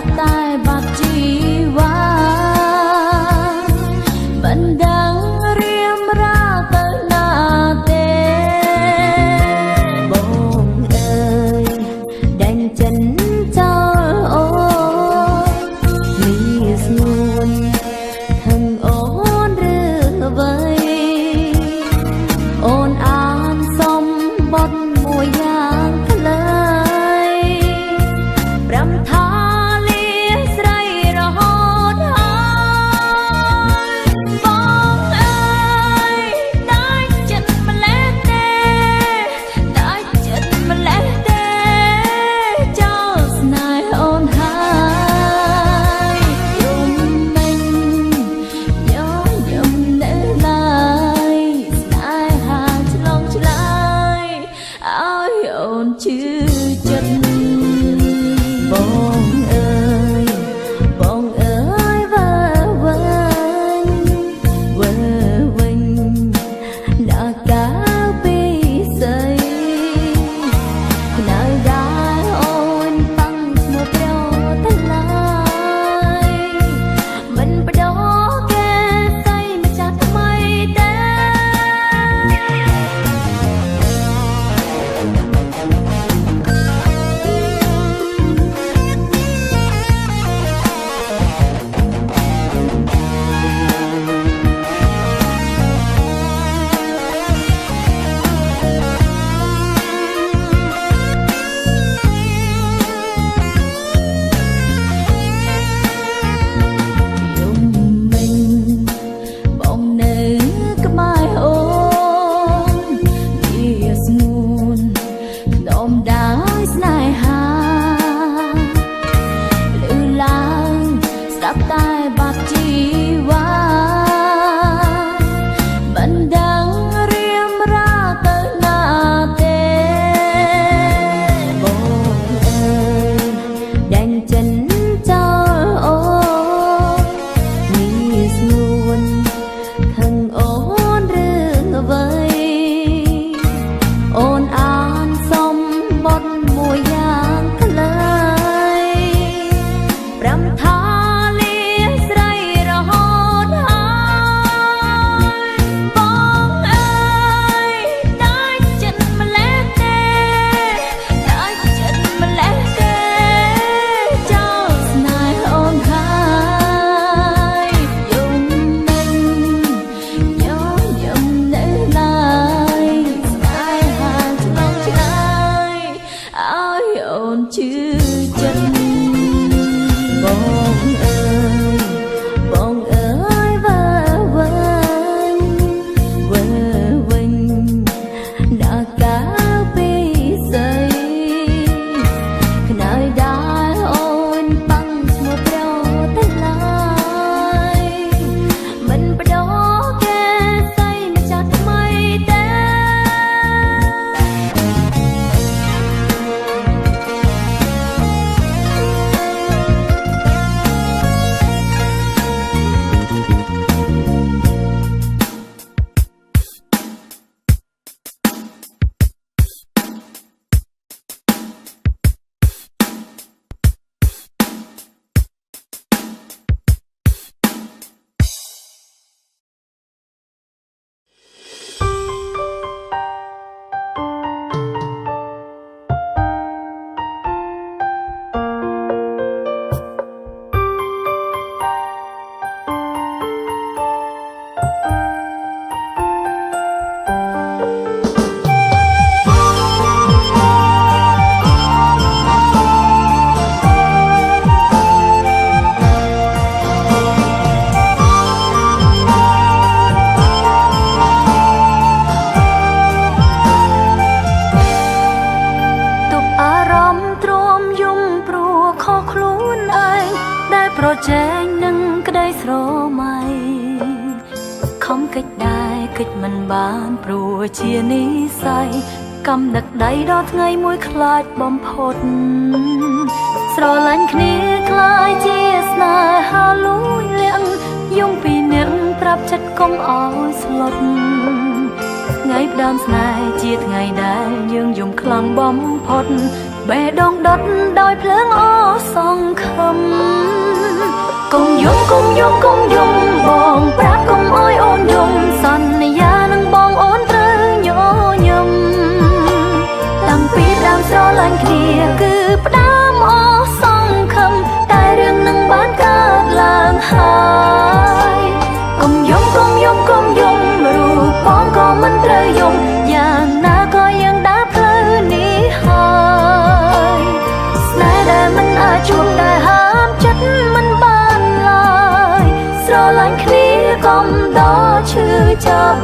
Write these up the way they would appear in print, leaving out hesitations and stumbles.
ប់តែបាត់ជីវ៉ាមិនដឹងរៀមរាទៅណាទេបងអើយដេញចិនចោលអូមានស្ងួនហឹងអូនឬអ្វីអូនអានសំបត់មួយយ៉ាងខ្លីប្រាំថាលាស្រីរហូតហើយបងអើយដាច់ចិត្តម្លេះទេដាច់ចិត្តម្លេះទេចោលស្នេហ៍អូនហើយយំមិញញញឹមនៅឡើយស្នេហាឆ្លងឆ្លើយឲ្យអូនជឿចិត្តបងអើយបងអើយវើវិញដល់កាលពីស្អីនៅដែរអូនតាំងឈ្មោះប្រទៅឡើយមិនបដោគេស្អីម្ចាស់ថ្មីទេតែបាត់ជីវ៉ាមិនដឹងរៀមរាទៅណាទេបងអើយដេញចិនចោលអូមានស្ងួនខឹងអូនឬអ្វីអូនអានសំបត់មួយយ៉ាងខ្លីប្រាំថាអូនជឿចិត្តបងអើយបងអើយវិញដល់កាលពីស្អីខ្នើយដែរអូនតាំងឈ្មោះប្រទៅឡើយមិនបដោគេស្អីម្ចាស់ថ្មីទេប្រជែងនឹងក្តីស្រមៃខំកិច្ចដែរកិច្ចមិនបានព្រោះជានិស្ស័យកំដឹកដៃដល់ថ្ងៃមួយខ្លាចបំផុតស្រឡាញ់គ្នាខ្លាយជាស្នេហាលួចលាក់យំពីអ្នកប្រាប់ចិត្តកុំឲ្យស្លុតថ្ងៃផ្ដើមស្នេហ៍ជាថ្ងៃដែលយើងយំខ្លាំងបំផុតបេះដូងដុតដោយភ្លើងអសង្ឃឹម កុំយំបងប្រាប់កុំអើយអូនយំសន្យានឹងបងអូនត្រូវញញឹមតាំងពីដើមស្រឡាញ់គ្នាគឺផ្ដើមអស់សង្ឃឹមតែរឿងនឹងបានកើតឡើងហើយកុំយំរូបបងក៏មិនត្រូវយំយ៉ាងណាក៏ยังដើរផ្លូវនេះហើយស្នេហ៍ដែលមិនអាចជួបតែហាមចិត្តមិនបានឡើយស្រឡាញ់គ្នាកុំដល់ឈឺចាប់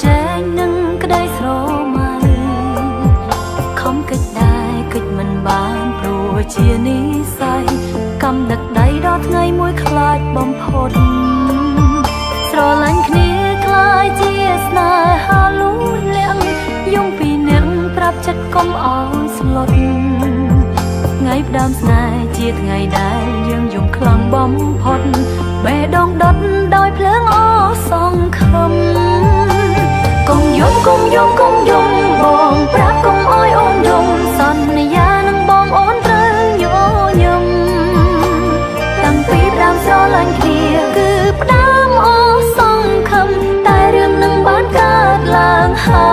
ចែងនឹងក្តីស្រមៃខំកិច្ចដែរកិច្ចមិនបានព្រោះជានិស្ស័យកម្មដឹកដៃដល់ថ្ងៃមួយខ្លាចបំផុតស្រឡាញ់គ្នាខ្លាយជាស្នេហាលួចលាក់យំពីអ្នកប្រាប់ចិត្តកុំអោយស្លុតថ្ងៃផ្ដើមស្នេហ៍ជាថ្ងៃដែលយើងយំខ្លាំងបំផុតបេះដូងដុតដោយភ្លើងអសង្ឃឹមកុំយំបងប្រាប់កុំអើយអូនយំសន្យានឹងបងអូនត្រូវញញឹមតាំងពីដើមស្រឡាញ់គ្នាគឺផ្ដើមអស់សង្ឃឹមតែរឿងនឹងបានកើតឡើងហើ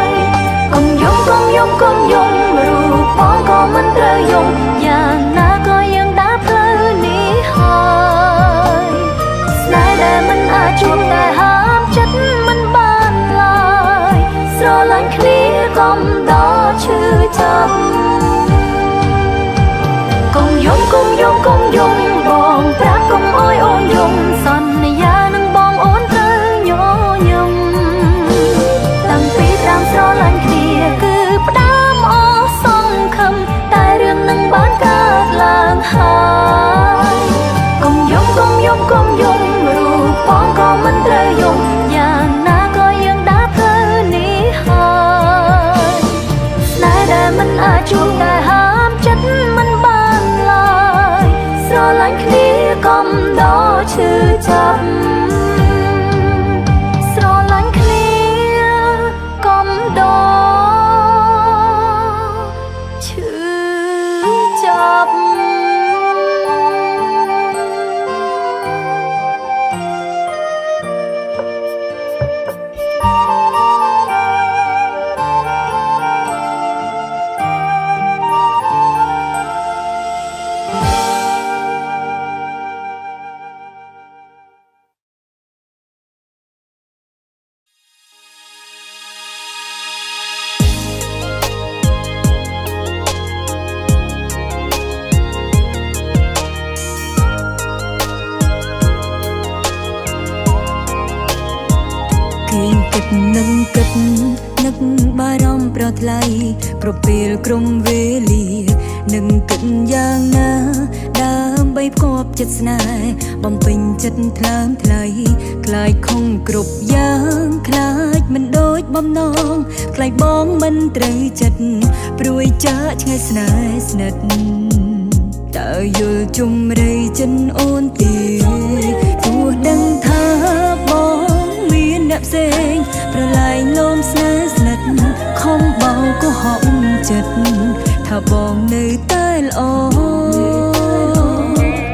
យកុំយំរូបបងក៏មិនត្រូវយំយ៉ាងណាក៏ยังដើរផ្លូវនេះហើយស្នេហ៍ដែលមិនអាចជួបតែហាមចិត្តមិនបានស្រឡាញ់គ្នាកុំដល់ឈឺចាប់កុំយំបងប្រាប់កុំអើយអូនយំសន្យានឹងបងអូនត្រូវញញឹមតាំងពីដើមស្រឡាញ់គ្នាគឺផ្ដើមអស់សង្ឃឹមតែរឿងនឹងបានកើតឡើងហើយកុំយំរូបបងក៏មិនត្រូវយំយ៉ាងណាក៏ยังដើរផ្លូវនេះហើយស្នេហ៍ដែលមិនអាចជួបតែហាមចិត្តមិនបានឡើយស្រឡាញ់គ្នាកុំដល់ឈឺចាប់ស្រឡាញ់គ្នាកុំដល់ឈឺចាប់នឹងគិតនឹកបារម្ភប្រថ្លៃប្រពេលក្រុមវេលានឹងគិតយ៉ាងណាដើម្បីផ្គប់ចិត្តស្នេហ៍បំពេញចិត្តថ្លើមថ្លៃខ្លាចខំគ្រប់យ៉ាងខ្លាចមិនដូចបំណងខ្លាចបងមិនត្រូវចិត្តព្រួយចាកឆ្ងាយស្នេហ៍ស្និទ្ធតើយល់ជុំរៃចិនអូនទេទោះដឹងថាបងមានអ្នកផ្សេងប្រឡាយលោមស្នេហ៍ស្និទ្ធខំបោក៏ហក់ចិត្តថាបងនៅតែល្អ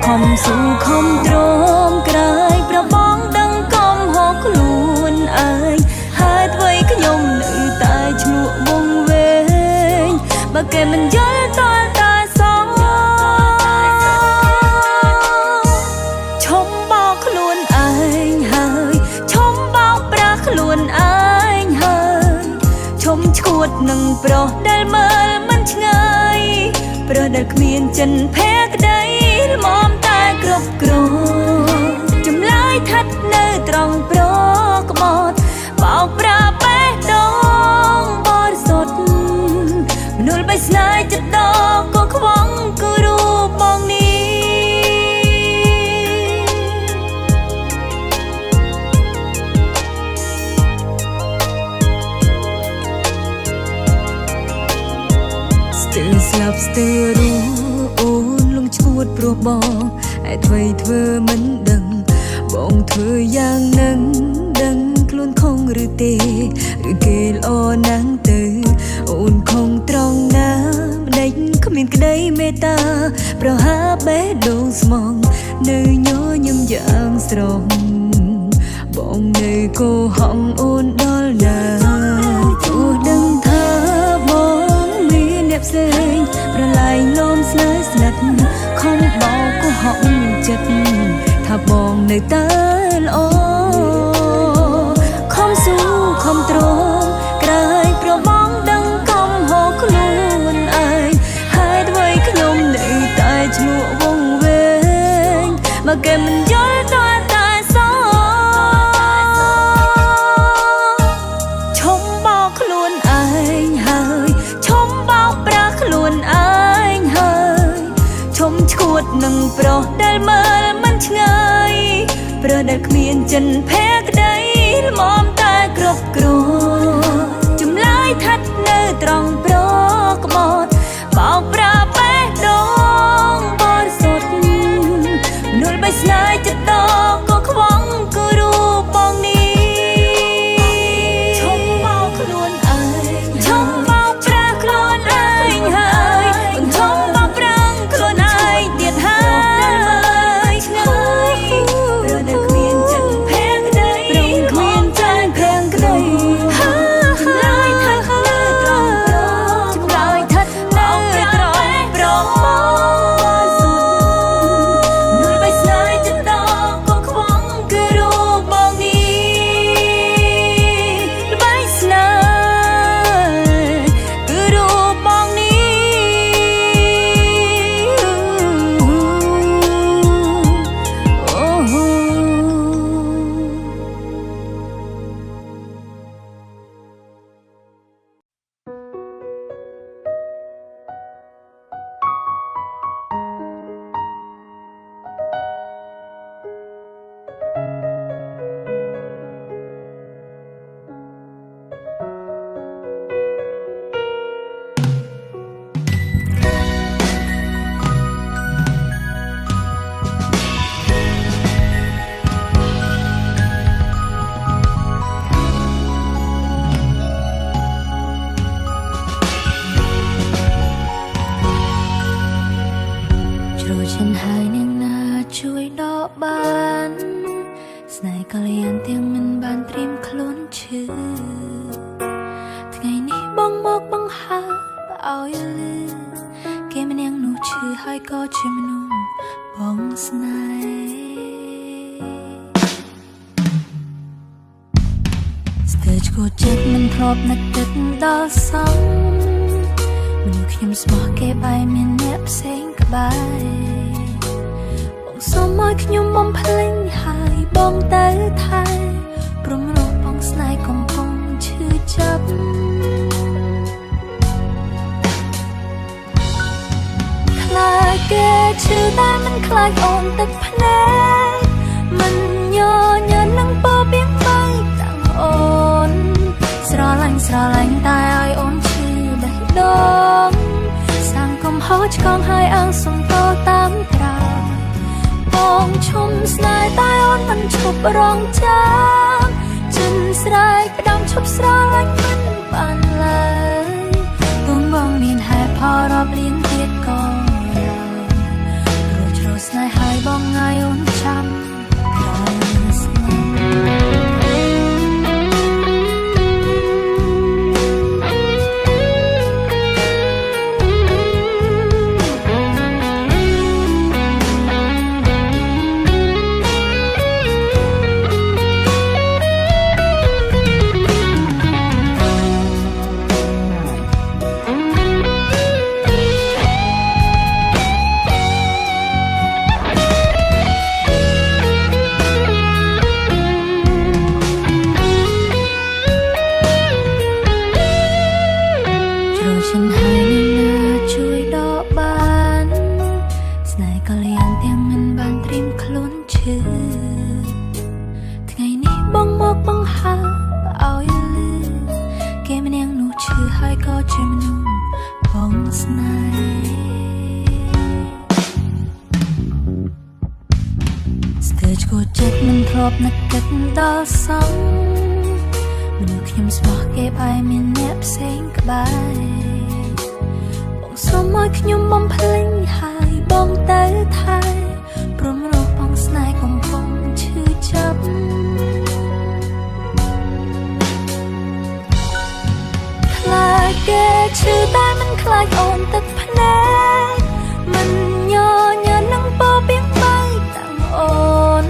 ខំស៊ូខំទ្រាំក្រែងប្របងដឹងកំហុសខ្លួនឯងហើយអ្វីខ្ញុំនៅតែឈ្លោះវង្វេងបើគេមិនយល់តតែសងឈុំប នឹងប្រុសដែលមើលមិនឆ្ងាយប្រុសដែលគ្មានចិនភ័ក្រដីល្មមតែគ្រប់គ្រងចម្លើយថាត់នៅត្រង់ប្រក្បត់បោកប្រាបេះដូងបរិសុទ្ធមនុស្សបីស្នេហ៍ចិត្តដកក៏ខ្វងគឺរូបបងនេះស្ទើរស្លាប់ស្ទើររួអូនលងឈួតព្រោះបងឯថ្មីធ្វើមិនដឹងបងធ្វើយ៉ាងនឹងដឹងខ្លួនខំឬទេឬគេល្អណាស់ទៅអូនខំត្រង់ណាម្ដេចគ្មានក្តីមេត្តាប្រហាបេះដូងស្មងនៅញញឹមយ៉ាងស្រស់បងនៅកោហងអូនដល់ណាទោះដឹងថាបងមានអ្នកផ្សេងប្រឡាយនោមស្នេហ៍ស្និទ្ធខំបោកកោហងចិត្តថាបងនៅតែល្អខំស៊ូខំទ្រាំក្រែងប្របងដឹងកំហុសខ្លួនឯងហើយអ្វីខ្ញុំនៅតែឆ្លក់វងវែងមកគេមិនយល់ដល់តែសោឈុំបោកខ្លួនឯងហើយឈុំបោកប្រាស់ខ្លួនឯងហើយឈុំឈួតនឹងប្រុសដែលមើលមិនឆ្ងាយប្រុសដែលគ្មានចិនភ័ក្រដីល្មមតែគ្រប់គ្រងចម្លើយថាត់នៅត្រង់ប្រក្បត់បោកប្រាបេះដូងបរិសុទ្ធមនុស្សបីស្នេហ៍ចិត្តដកក៏ខ្វងគឺរូបបងនេះឈុំបោកខ្លួនឯងឈុំបោកប្រាស់ខ្លួនឯងហើយឈុំបោកប្រាំងខ្លួនឯងទៀតហើយឆ្ងាយព្រោះតែគ្មានចិត្តភ័ក្រដីគ្មានចិត្តភ័ក្រដីចម្លើយថាត់នៅត្រង់ប្រចម្លើយថាត់នៅត្រង់ប្រមកសុទ្ធនួយបីស្នេហ៍ចិត្តដកក៏ខ្វងគឺរូបបងនេះបីស្នេហ៍គឺរូបបងនេះអូជ្រោះចិនហើយនាងណាជួយដកបានស្នេហ៍កល្យានទាំងមិនបានត្រៀមខ្លួនឈឺថ្ងៃនេះបងមកបង្ហើបឲ្យលឺគេម្នាក់នោះឈឺហើយក៏ជាមនុស្សបងស្នេហ៍ស្ទើរឆ្កួតចិត្តមិនធ្លាប់នឹកទឹកដល់សងមនុស្សខ្ញុំស្មោះគេបែរមានអ្នកផ្សេងក្បែរបងសុំឲ្យខ្ញុំបំភ្លេងហើយបងទៅថែព្រមរកបងស្នេហ៍កំពុងឈឺចាប់ខ្លាចគេឈឺតែមិនខ្លាចអូនទឹកភ្នែកមិនញញឹមនឹងពោបៀងបីតាំងអូនស្រឡាញ់តែឲ្យអូនឈឺបេះដូងសាំងកំហុសឆ្កងហើយអើងសុំតតាមត្រាបងឈុំស្នេហ៍តែអូនមិនឈប់រងចាំចិនស្រែកផ្ដាំឈប់ស្រឡាញ់មិនបានឡើយទងបងមានហេតុផលរាប់លានទៀតក៏រជ្រោស្នេហ៍ហើយបងឲ្យអូនចាំហើយស្នេហ៍ ឈួតចិត្តមិនធ្លាប់នឹកគិតដល់សងមនុស្សខ្ញុំស្មោះគេបាយមានអ្នកផ្សេងក្បែរបងសុំឲ្យខ្ញុំបំភ្លេងហើយបងទៅថែព្រមរកបងស្នេហ៍កំពុងឈឺចាប់ខ្លាចគេឈឺតែមិនខ្លាចអូនទឹកភ្នែកមិនញញឹមនឹងពោពីងបាយតាំងអូន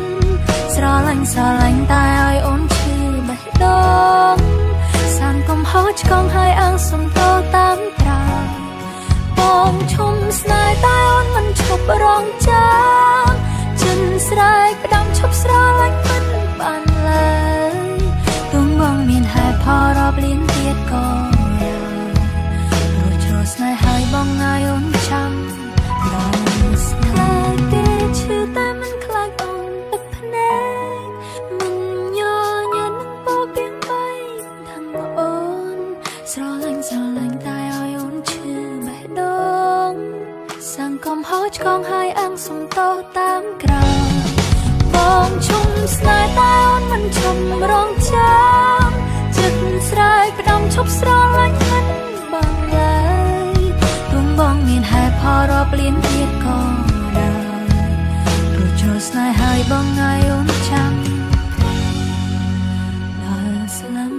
ស្រឡាញ់តែឲ្យអូនឈឺបេះដូងសានកំហុសឆ្គងឲ្យអាងសំទោតាមក្រោយបងឈុំស្នេហ៍តែអូនមិនឈប់រងចាំចិនស្រែកផ្ដាំឈប់ស្រឡាញ់មិនបានឡើយទងងមានហេតុផលរាប់លានទៀតក៏ស្នេហ៍ឲ្យបងឲ្យអូនចាំដល់ស្នេហ៍គេឈឺតែមិនខ្លាចអូនទឹកភ្នែកមិនញញឹមនឹងពោពីងបាយថាំងអូនស្រឡាញ់តែឲ្យអូនឈឺបេះដូងសាំងកំហុសឆ្គងឲ្យអាំងសំទោសតាមក្រោយបងឈុំស្នេហ៍តែអូនមិនឈប់រងចាំចិត្តស្រែកផ្ដាំឈប់ស្រឡាញ់មិនបងឡើយបងមានហេតុផលរាប់លានទៀតក៏ដោយព្រោះចូលស្នេហ៍ឲ្យបងឲ្យអូនចាំដល់ស្លាប់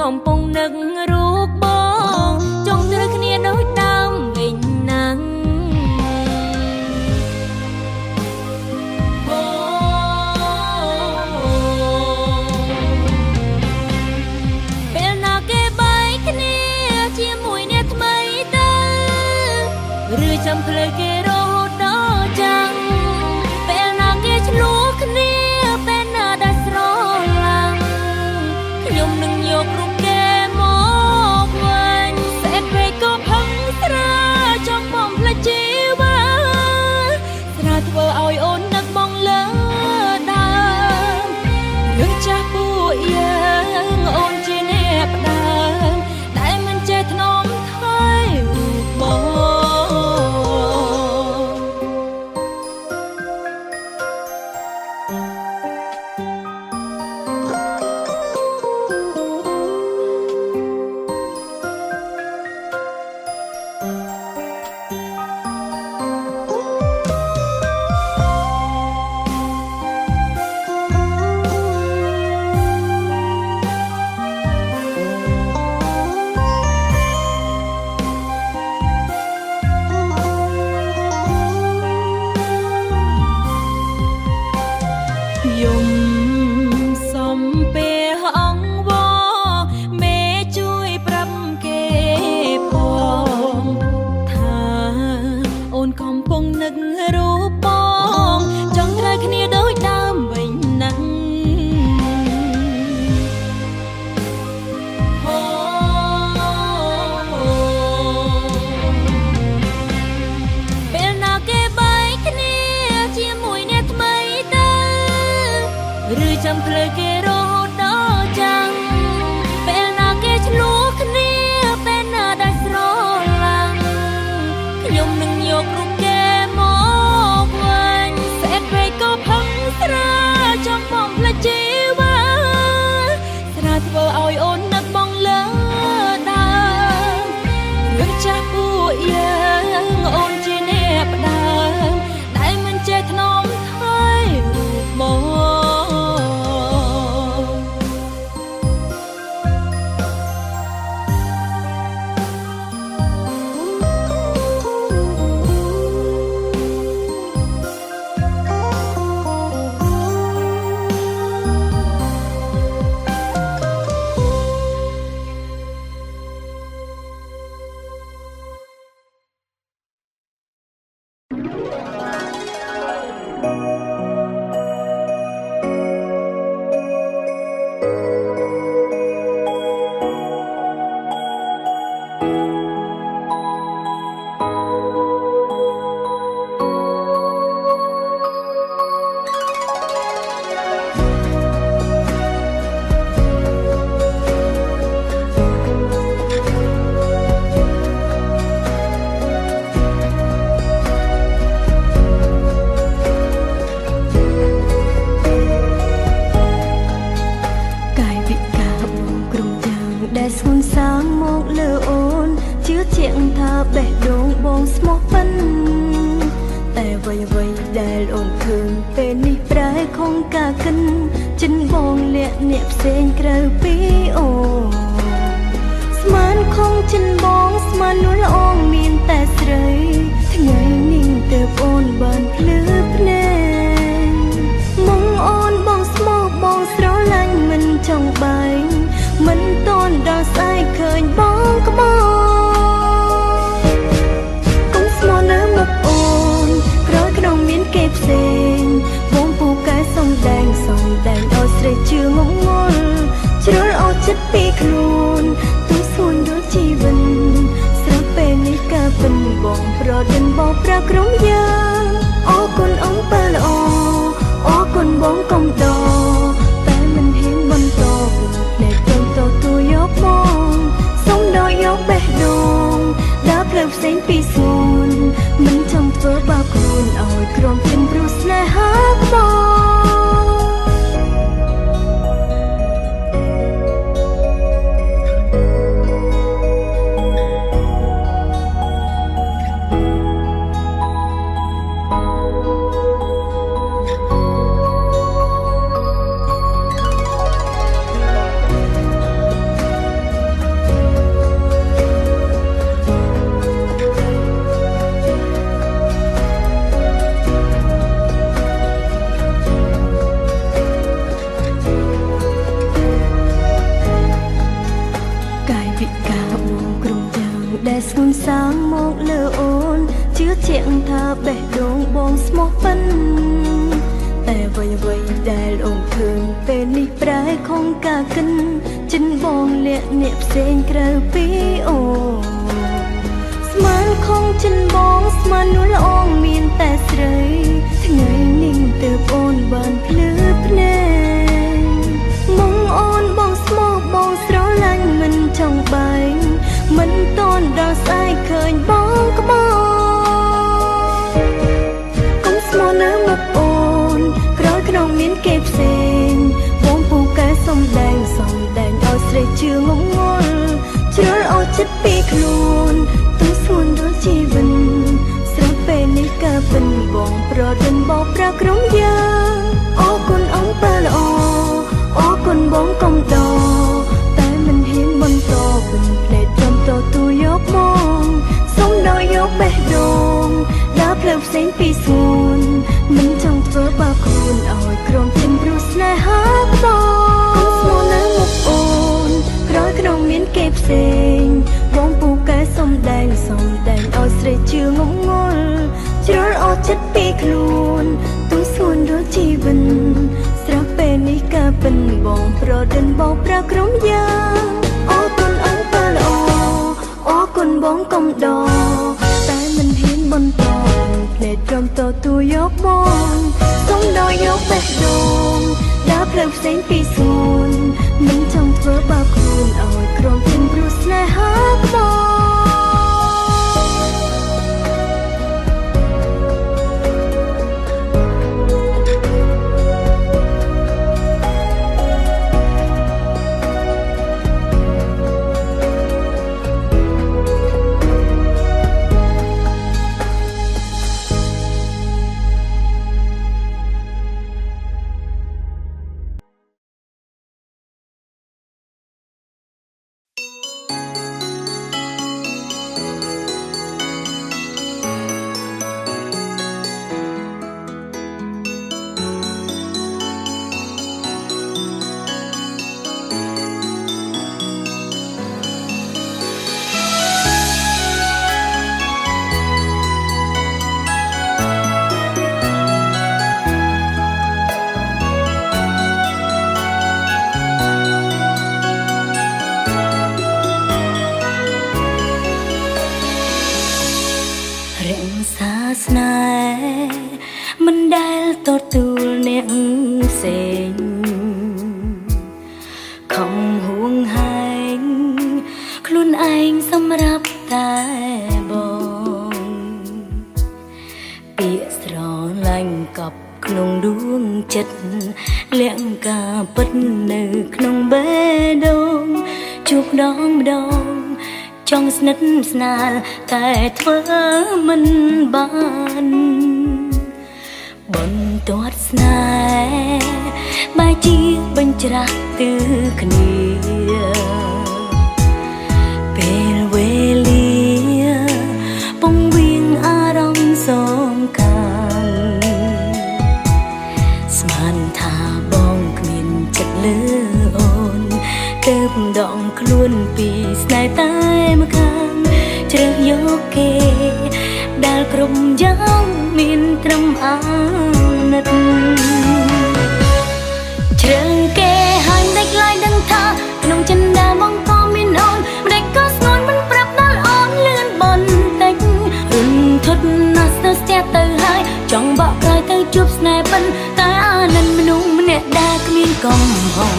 កំពុងនឹករូបបងចង់ត្រូវគ្នាដូចដើមវិញណាំងពេលណាគេបែកគ្នាជាមួយអ្នកថ្មីទៅឬចាំភ្លើគេរហូតដល់ចាំងពេលណាគេឆ្លោះគ្នាពេលណាដែលស្រឡាញ់ខ្ញុំនឹងយករូបគេមកវិញសេតពេកក៏ផឹងស្រាចង់បំភ្លេចជីវិតស្រាធ្វើឲ្យអូននឹកបងលើដើមរឿងចាស់ពួកយើងអូនជាអ្នកផ្ដើមតែមិនចេះថ្នមថយរូបបងយំសំពេលអង្វរមេជួយប្រាប់គេផងថាអូនកំពុងនឹករូបបងចង់ត្រូវគ្នាដូចដើមវិញណាំងពេលណាគេបែកគ្នាជាមួយអ្នកថ្មីទៅ ឬចាំផ្លូវគេរហូតដល់ចាំងពេលណាគេឆ្លោះគ្នាពេលណាដែលស្រឡាញ់ខ្ញុំនឹងយករូបគេមកវិញស្អែកពេកក៏ផឹកស្រាចំបំផ្លាច់ជីវ៉ាស្រាធ្វើឲ្យអូននឹកបងលើដើមរឿងចាស់ពួកយើងអូនជាអ្នកផ្ដើមដែលមិនចេះថ្នមថយរូបបងបេះដូងបងស្មោះប៉ិនតែអ្វីៗដែលអូនឃើញពេលនេះប្រែខំការកិនចិនបងលាក់អ្នកផ្សេងក្រៅពីអូស្មានខំចិនបងស្មាននួលអងមានតែស្រីថ្ងៃនេះទៅអូនបានភ្លឺភ្នែកមកអូនបងស្មោះបងស្រឡាញ់មិនចង់បែងមិនតន់ដល់ស្អែកឃើញបងក្បោក្នុងមានគេផ្សេងបងពូកែសំដែងឲ្យស្រីជឿងងល់ជ្រុលអោចិត្តពីខ្លួនទូសួនដូចជីវិតស្រាប់ពេលនេះកើពិនបងប្រដិនបងប្រាក្រុមយើងអរគុណអង្គបើល្អអរគុណបងកំដរតែមិនហ៊ានបន្តភ្លែកតទូយកបងសុំដល់យកបេះដូងដើរផ្លូវផ្សេងពីសួនមិនចង់ធ្វើបាបខ្លួនឲ្យក្រុមជិនព្រោះស្នេហាបងស្ងួនសាងមកលើអូនជឿជាក់ថាបេះដូងបងស្មោះប៉ិនតែអ្វីៗដែលអូនឃើញពេលនេះប្រែខំការកិនចិនបងលាក់អ្នកផ្សេងក្រៅពីអូស្មានខំចិនបងស្មាននួលអងមានតែស្រីថ្ងៃនេះទៅអូនបានភ្លឺភ្នែកមកអូនបងស្មោះបងស្រឡាញ់មិនចង់បែងមិនតន់ដល់ស្អែកឃើញបងក្បោកុំស្មោះនៅមុខអូនក្រោយក្នុងមានគេផ្សេងបងពូកែសំដែងឲ្យស្រីជឿងងល់ជ្រុលអោចិត្តពីខ្លួនទូសួនដូចជីវិតស្រាប់ពេលនេះកើពិនបងប្រដិនបងប្រាក្រុមយើងអរគុណអង្គបើល្អអរគុណបងកំដរតែមិនហ៊ានបន្តពិនភ្លែតទូយកបងសុំដល់យកបេះដូងដើរផ្លូវផ្សេងពីសួនមិនចង់ធ្វើបាបខ្លួនឲ្យក្រុមជិនព្រោះស្នេហាបងកុំស្មោះនៅមុខអូនក្រោយក្នុងមានគេផ្សេងបងពូកែសំដែងឲ្យស្រីជឿងងល់ជ្រុលអោចិត្តពីខ្លួនទូសួនដូចជីវិតស្រាប់ពេលនេះកើពិនបងប្រដិនបងប្រាក្រុមយើងអរគុណអង្គបើល្អអរគុណបងកំដរតែមិនហ៊ានបន្តភ្លែតក្រុមទូយកបងសុំដល់យកបេះដូងដើរ លើផ្សេងពីសួនមិនចង់ធ្វើបាបខ្លួនឲ្យក្រំព្រៀងព្រោះស្នេហាក្បោស្នេហ៍មិនដែលទទួលអ្នកផ្សេងខំហួងហែងខ្លួនឯងសម្រាប់តែបងពាក្យស្រឡាញ់កប់ក្នុងដួងចិត្តលាក់ការពិតនៅក្នុងបេះដូងជួបដងម្ដងចង់ស្និទ្ធស្នាលតែធ្វើមិនបានបន្ទាត់ស្នេហ៍បែរជាបញ្ច្រាស់ទើគ្នាពេលវេលាពងវៀងអារម្មណ៍សងខាងស្មានថាបងគ្មានចិត្តលើអូនទើបដងខ្លួនពីស្នេហ៍តែម្ខាងជ្រើសយកគេដែលគ្រប់យ៉ាងមានត្រឹមអាណិតជ្រើសគេហើយមិនខ្លាចដឹងថាក្នុងចិនដាបងក៏មានអូនមិនក៏ស្ងួនមិនប្រាប់ដល់អូនលឿនបន្តិចរុនធត់ណាស់ស្ទើរស្ទះទៅហើយចង់បកក្រោយទៅជួបស្នេហ៍ពិនតែអាណិនមនុស្សម្នាក់ដែលគ្មានកំហុស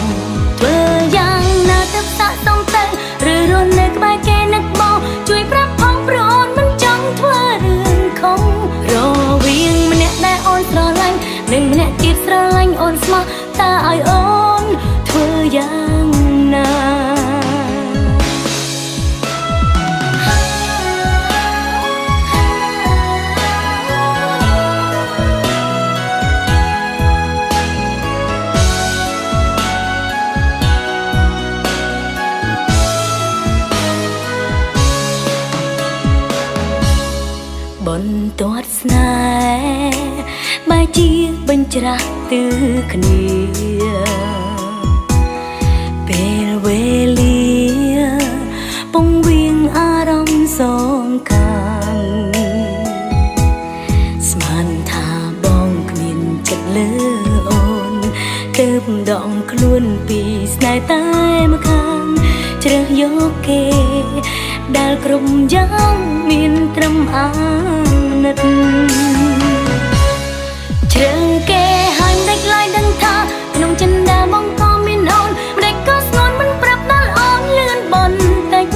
ធ្វើយ៉ាងណាទៅសាក់សំទៅឬរស់នៅក្បែរគេនឹកបងជួយប្រាប់ផងព្រោះអូនមិនចង់ធ្វើរឿងខុសរវាងម្នាក់ដែលអូនស្រឡាញ់និងម្នាក់ទៀតស្រឡាញ់អូនស្មោះតើឲ្យអូនធ្វើយ៉ាងណាបន្ទាត់ស្នេហ៍បែរជាបញ្ច្រាស់ទើគ្នាពេលវេលាពងវៀងអារម្មណ៍សងខាងស្មានថាបងគ្មានចិត្តលើអូនទើបដងខ្លួនពីស្នេហ៍តែម្ខាងជ្រើសយកគេដែលគ្រប់យ៉ាងមានត្រឹមអាណិតជ្រើសគេហើយមិនខ្លាចដឹងថាក្នុងចិនដាបងក៏មានអូនមិនក៏ស្ងួនមិនប្រាប់ដល់អូនលឿនបន្តិច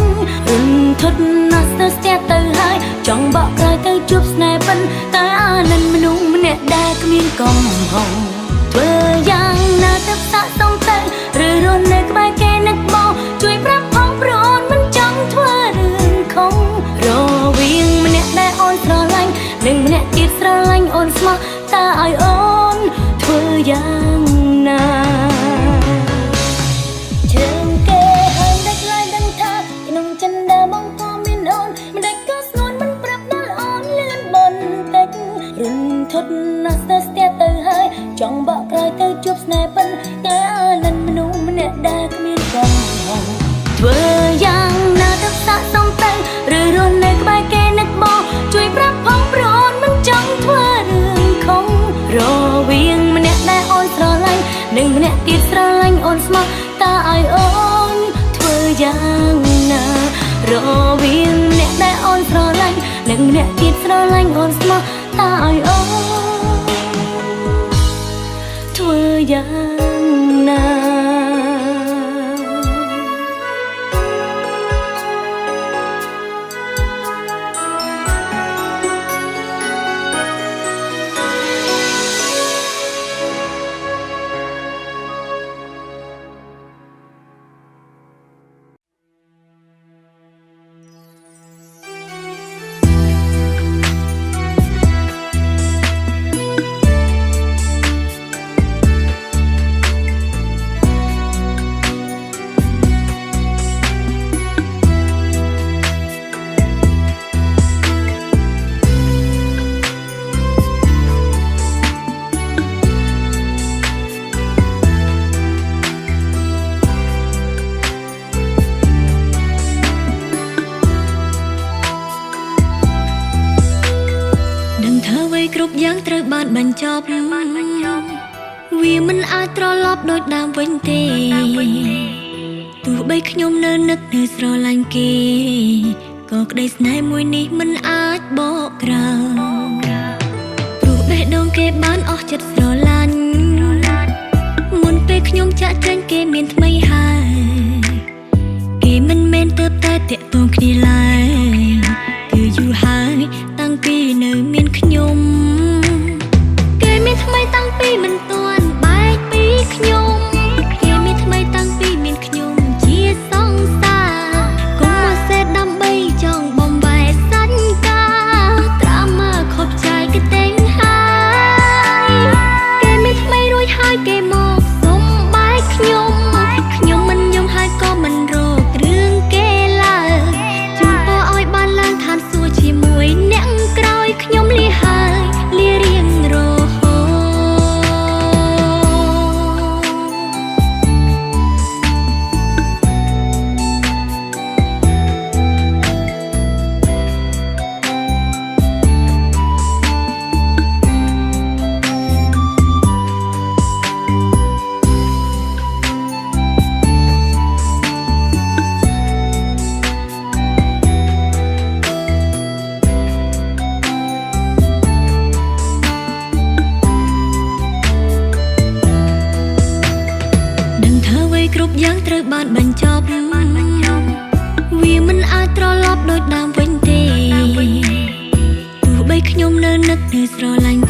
រុនធត់ណាស់ស្ទើរស្ទះទៅហើយចង់បកក្រោយទៅជួបស្នេហ៍ពិនតែអាណិនមនុស្សម្នាក់ដែលគ្មានកំហុសធ្វើយ៉ាងណាទៅសាក់សំទៅឬរស់នៅក្បែរគេនឹកបងជួយប្រាប់ផងព្រោះអូនមិនចង់ធ្វើរឿងខុសរវាងម្នាក់ដែលអូនស្រឡាញ់និងម្នាក់ទៀតស្រឡាញ់អូនស្មោះតើឲ្យអូនធ្វើយ៉ាងណាជ្រើសគេហើយមិនខ្លាចដឹងថាក្នុងចិនដាបងក៏មានអូនមិនក៏ស្ងួនមិនប្រាប់ដល់អូនលឿនបន្តិចរុនធត់ណាស់ស្ទើរស្ទះទៅហើយចង់បកក្រោយទៅជួបស្នេហ៍ពិនតែអាណិនមនុស្សម្នាក់ដែលគ្មានកំហុសធ្វើយ៉ាងណាទៅសាក់សំទៅឬរស់នៅក្បែរគេនឹកបងជួយប្រាប់ផងព្រោះអូនមិនចង់ធ្វើរឿងខុសរវាងម្នាក់ដែលអូនស្រឡាញ់និងម្នាក់ទៀតស្រឡាញ់អូនស្មោះតើឲ្យអូនធ្វើយ៉ាងណារវាងម្នាក់ដែលអូនស្រឡាញ់និងម្នាក់ទៀតស្រឡាញ់អូនស្មោះតើឲ្យអូនធ្វើយ៉ាង ណា គ្រប់យ៉ាងត្រូវបានបញ្ចប់វាមិនអាចត្រឡប់ដូចដើមវិញទេទោះបីខ្ញុំនៅនឹកនៅស្រឡាញ់គេក៏ក្តីស្នេហ៍មួយនេះមិនអាចបកក្រោយព្រោះបេះដូងគេបានអស់ចិត្តស្រឡាញ់មុនពេលខ្ញុំចាក់ចេញគេមានថ្មីហើយគេមិនមែនទើបតែតាក់ទងគ្នាឡើយគឺយូរហើយតាំងពីនៅមានខ្ញុំគេមានថ្មីតាំងពីមិនទាន់បែកពីខ្ញុំគេមានថ្មីតាំងពីមានខ្ញុំជាសង្សារកុំមកសេដើម្បីចង់បំបែកសាច់កាត្រាមកខប់ចាយគេតែងហើយគេមានថ្មីរួចហើយគេមកសុំបែកខ្ញុំមិនយំហើយក៏មិនរករឿងគេឡើយជួនពរឲ្យបានឡើងឋានសួគ៌ជាមួយអ្នកក្រោយខ្ញុំលាហើយលារៀងរហូតគ្រប់យ៉ាងត្រូវបានបញ្ចប់វាមិនអាចត្រឡប់ដូចដើមវិញទេទោះបីខ្ញុំនៅនឹកនៅស្រឡាញ់